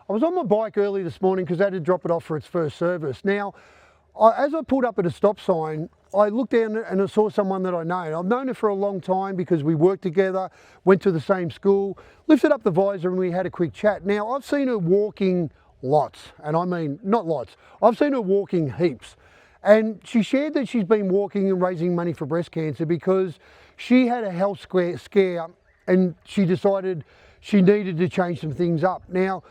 I was on my bike early this morning because I had to drop it off for its first service. Now, as I pulled up at a stop sign, I looked down and I saw someone that I know. I've known her for a long time because we worked together, went to the same school, lifted up the visor and we had a quick chat. Now, I've seen her walking lots, and I mean not lots. I've seen her walking heaps. And she shared that she's been walking and raising money for breast cancer because she had a health scare and she decided she needed to change some things up. Now,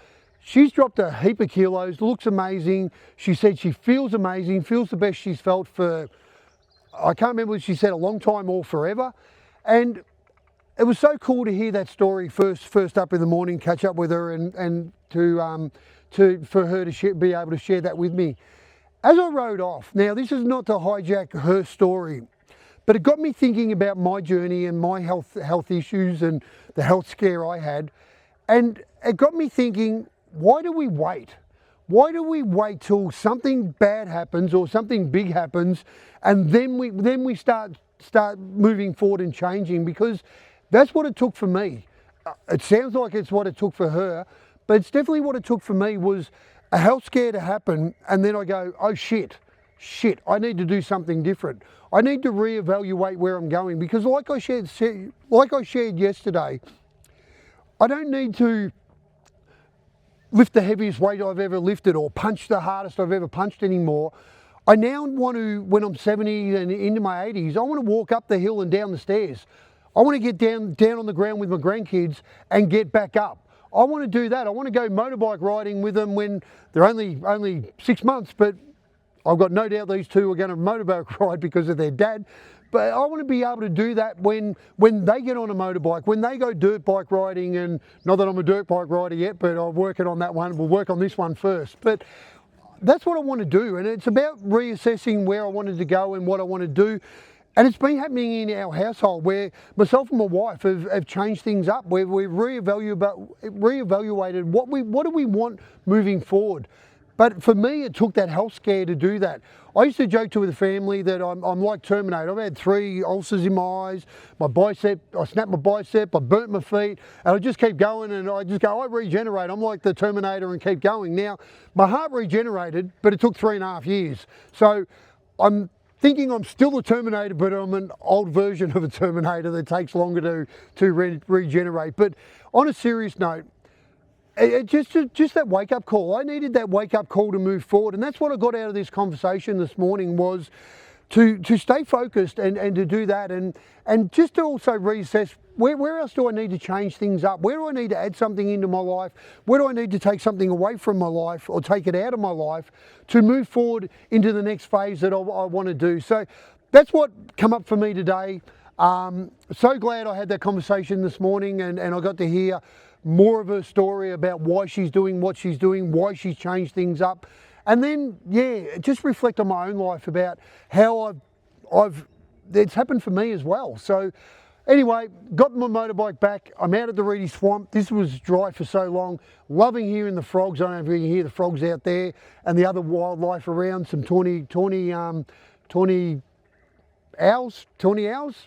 she's dropped a heap of kilos, looks amazing. She said she feels amazing, feels the best she's felt for, I can't remember what she said, a long time or forever. And it was so cool to hear that story first up in the morning, catch up with her and for her to be able to share that with me. As I rode off, now this is not to hijack her story, but it got me thinking about my journey and my health issues and the health scare I had. And it got me thinking, why do we wait? Why do we wait till something bad happens or something big happens and then we start moving forward and changing? Because that's what it took for me. It sounds like it's what it took for her, but it's definitely what it took for me was a health scare to happen, and then I go, oh shit, I need to do something different. I need to reevaluate where I'm going because like I shared yesterday, I don't need to lift the heaviest weight I've ever lifted or punch the hardest I've ever punched anymore. I now want to, when I'm 70 and into my 80s, I want to walk up the hill and down the stairs. I want to get down on the ground with my grandkids and get back up. I want to do that. I want to go motorbike riding with them when they're only 6 months, but I've got no doubt these two are going to motorbike ride because of their dad. But I want to be able to do that when they get on a motorbike, when they go dirt bike riding, and not that I'm a dirt bike rider yet, but I'm working on that one. We'll work on this one first. But that's what I want to do, and it's about reassessing where I wanted to go and what I want to do. And it's been happening in our household where myself and my wife have changed things up, where we've reevaluated what do we want moving forward. But for me, it took that health scare to do that. I used to joke to the family that I'm like Terminator. I've had 3 ulcers in my eyes, my bicep, I snapped my bicep, I burnt my feet, and I just keep going and I just go, I regenerate. I'm like the Terminator and keep going. Now, my heart regenerated, but it took 3.5 years. So I'm thinking I'm still the Terminator, but I'm an old version of a Terminator that takes longer to regenerate. But on a serious note, just that wake-up call. I needed that wake-up call to move forward, and that's what I got out of this conversation this morning was to stay focused and to do that, and just to also reassess where else do I need to change things up? Where do I need to add something into my life? Where do I need to take something away from my life or take it out of my life to move forward into the next phase that I want to do? So that's what come up for me today. So glad I had that conversation this morning and I got to hear more of her story about why she's doing what she's doing, why she's changed things up. And then, yeah, just reflect on my own life about how it's happened for me as well. So anyway, got my motorbike back. I'm out at the Reedy Swamp. This was dry for so long. Loving hearing the frogs. I don't know if you can hear the frogs out there and the other wildlife around. Some tawny owls,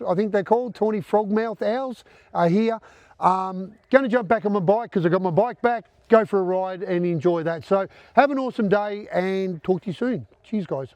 I think they're called, tawny frogmouth owls are here. Going to jump back on my bike because I got my bike back, go for a ride and enjoy that. So have an awesome day and talk to you soon. Cheers, guys.